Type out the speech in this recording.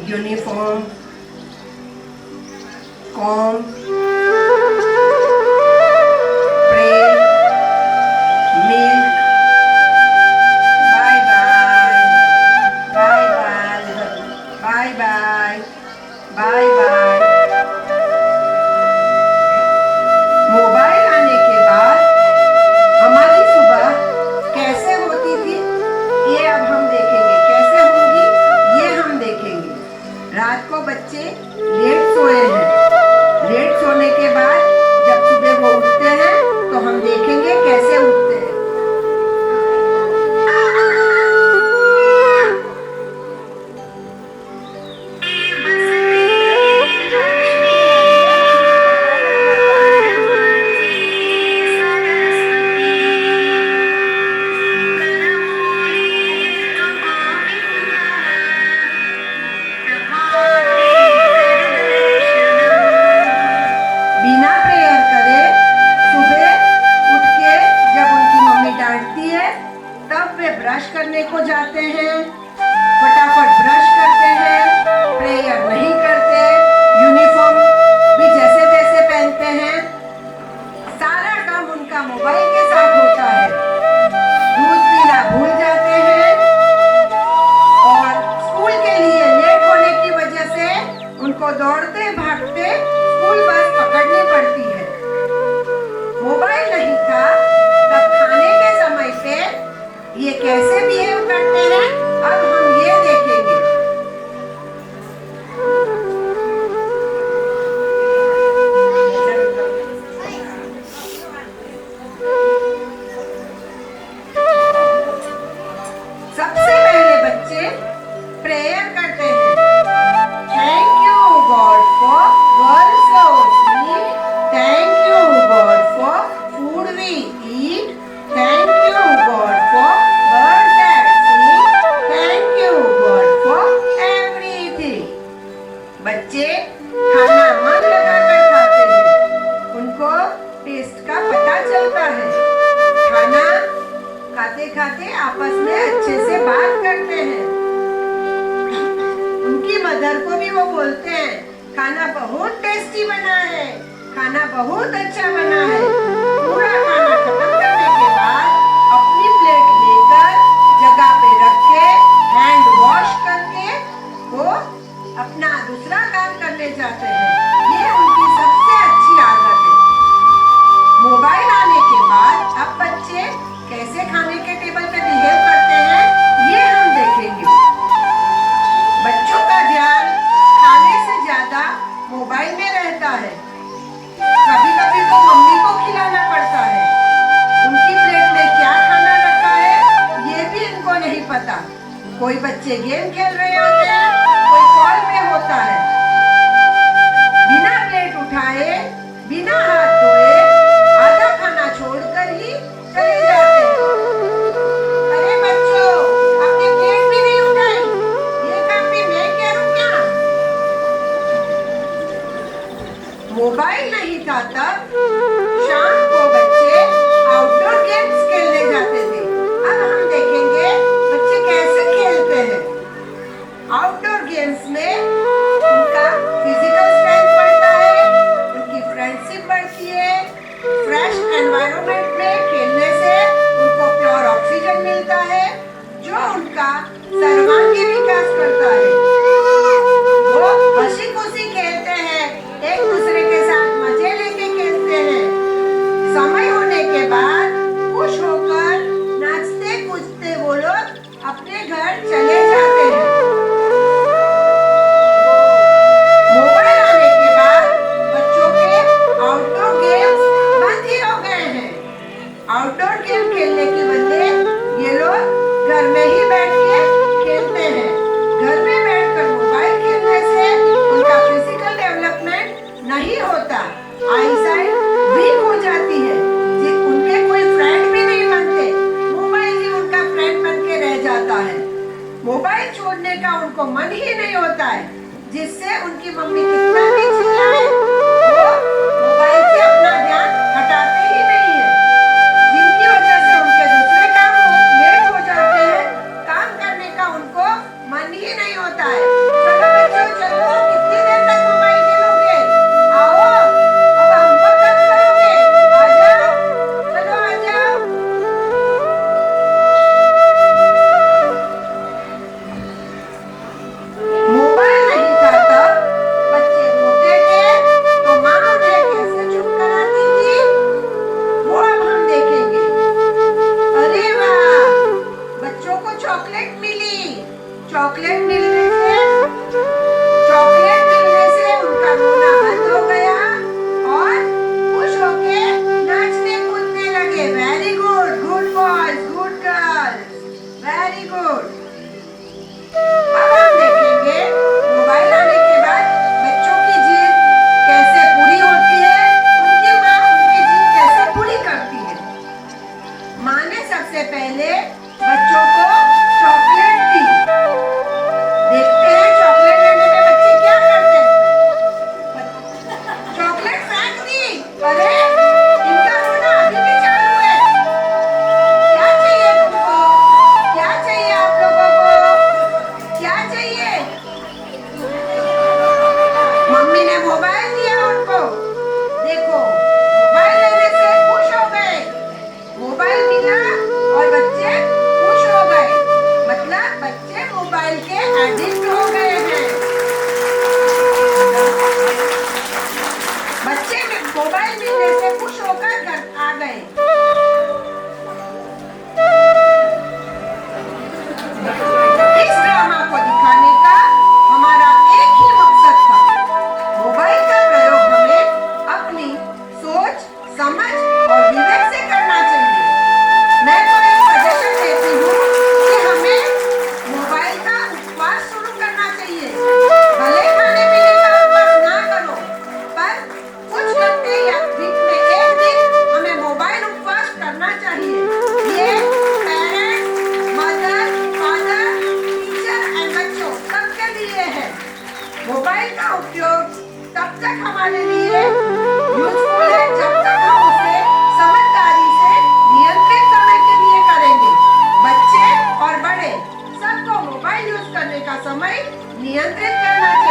Uniform, कॉम, प्रे, milk, bye bye, bye bye, bye bye, bye bye. Mobile आने के बाद हमारी सुबह कैसे होती थी ये अब हम देखेंगे, कैसे होगी ये हम देखेंगे। रात को बच्चे लेट सोए हैं, लेट सोने के बाद जब सुबह वो उठते हैं तो हम देखेंगे कैसे उठते हैं। बिना प्रेयर करे सुबह उठ के जब उनकी मम्मी डांटती है तब वे ब्रश करने को जाते हैं, फटाफट ब्रश करते हैं, प्रेयर नहीं करते, यूनिफॉर्म भी जैसे तैसे पहनते हैं। सारा काम उनका मोबाइल के साथ होता है। दूध पीना भूल जाते हैं और स्कूल के लिए लेट होने की वजह से उनको दौड़ते भागते स्कूल बस पकड़नी पड़ती है। मोबाइल नहीं था तब खाने के समय पे ये कैसे बिहेव करते हैं अब हम ये देखेंगे। सबसे पहले बच्चे प्रेयर करते हैं। Thank you God for world so sweet, thank you God for food we eat, thank you God for birds that sing, thank you God for everything। बच्चे खाना मन लगाकर खाते हैं, उनको टेस्ट का पता चलता है। खाना खाते खाते आपस में अच्छे से बात करते हैं। उनकी मदर को भी वो बोलते हैं खाना बहुत टेस्टी बना है, खाना बहुत अच्छा बना है। पूरा खाना खत्म करने के बाद अपनी प्लेट लेकर जगह पे रख के हैंड वॉश करके वो अपना दूसरा काम करने जाते हैं। ये उनकी सबसे अच्छी आदत है। मोबाइल आने के बाद अब बच्चे कैसे खाने के टेबल पे बिहेव करते हैं ये हम देखेंगे। बच्चों का ध्यान खाने से ज्यादा मोबाइल में रहता है। कभी कभी तो मम्मी को खिलाना पड़ता है। उनकी प्लेट में क्या खाना रखा है ये भी इनको नहीं पता। कोई बच्चे गेम खेल रहे होते हैं, कोई कॉल पे होता है। बिना प्लेट उठाए, बिना हाथ धोए आधा खाना छोड़कर ही चले जाते हैं। अरे बच्चों, आपने प्लेट भी नहीं उठाई, ये काम भी मैं करूं क्या? मोबाइल नहीं था तब शाम को बच्चे आउटडोर गेम्स खेलने जाते थे। अब हम देखेंगे बच्चे कैसे खेलते हैं। आउटडोर गेम्स में उनका फिजिकल स्ट्रेंथ बढ़ता है, उनकी फ्रेंडशिप बढ़ती है। फ्रेश एनवायरनमेंट में खेलने से उनको प्योर ऑक्सीजन मिलता है जो उनका सर्वांगीण विकास करता है। वो हंसी खुशी खेलते हैं, एक दूसरे के साथ मजे लेके खेलते हैं। समय होने के बाद खुश होकर नाचते कूदते वो लोग अपने घर चले जाते हैं। मोबाइल आने के बाद बच्चों के आउटडोर गेम्स बंद ही हो गए हैं। आउटडोर गेम खेलने के बदले ये लोग घर में ही बैठ के खेलते हैं। घर में बैठकर मोबाइल खेलने से उनका फिजिकल डेवलपमेंट नहीं होता, आईसाइट वीक हो जाती है। उनके कोई फ्रेंड भी नहीं बनते, मोबाइल ही उनका फ्रेंड बन के रह जाता है। मोबाइल छोड़ने का उनको मन ही नहीं होता है, जिससे उनकी मम्मी कितना भी चिल्लाए वो मोबाइल से अपना ध्यान हटाते ही नहीं है, जिनकी वजह से उनके दूसरे काम लेट हो जाते हैं। काम करने का उनको मन ही नहीं होता है। चलो बच्चों उपयोग तब तक हमारे लिए यूजफुल है जब तक हम उसे समझदारी से नियंत्रित समय के लिए करेंगे। बच्चे और बड़े सबको मोबाइल यूज करने का समय नियंत्रित करना चाहिए।